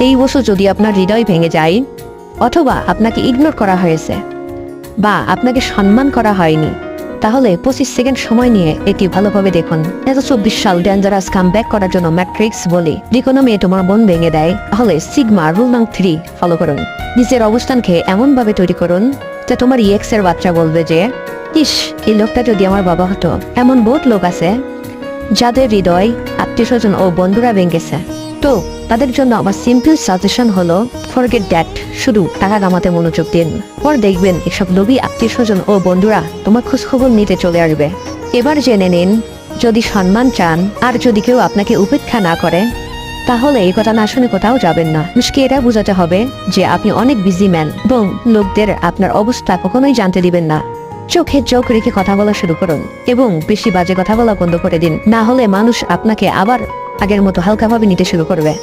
এই বছর যদি আপনার হৃদয় ভেঙে যায়, অথবা আপনাকে ইগনোর করা হয়েছে, বা আপনাকে সম্মান করা হয়নি, তাহলে 25 সেকেন্ড সময় নিয়ে এটি ভালোভাবে দেখুন। 2024 সাল ডেঞ্জারাস কামব্যাক করার জন্য ম্যাট্রিক্স বলে, যে কোনো মেয়ে তোমার মন ভেঙে দেয়, তাহলে সিগমা রুল নং 3 ফলো করুন। নিজের অবস্থানকে এমনভাবে তৈরি করুন যে তোমার এক্সের বাচ্চা বলবে যে, ইস, এই লোকটা যদি আমার বাবা হতো। এমন বহুত লোক আছে যাদের হৃদয় আত্মীয়স্বজন ও বন্ধুরা ভেঙেছে। তো তাদের জন্য আমার সিম্পল সাজেশন হলো, ফরগেট দ্যাট, শুধু টাকা কামাতে মনোযোগ দিন। পর দেখবেন এসব লোভী আত্মীয়স্বজন ও বন্ধুরা তোমার খোঁজখবর নিতে চলে আসবে। এবার জেনে নিন, যদি সম্মান চান আর যদি কেউ আপনাকে উপেক্ষা না করে, তাহলে এই কথা না শুনে কোথাও যাবেন না। মুশকে এটা বোঝাতে হবে যে আপনি অনেক বিজি ম্যান এবং লোকদের আপনার অবস্থা কখনোই জানতে দিবেন না। চোখে চোখ রেখে কথা বলা শুরু করুন এবং বেশি বাজে কথা বলা বন্ধ করে দিন, না হলে মানুষ আপনাকে আবার আগের মতো হালকাভাবে নিতে শুরু করবে।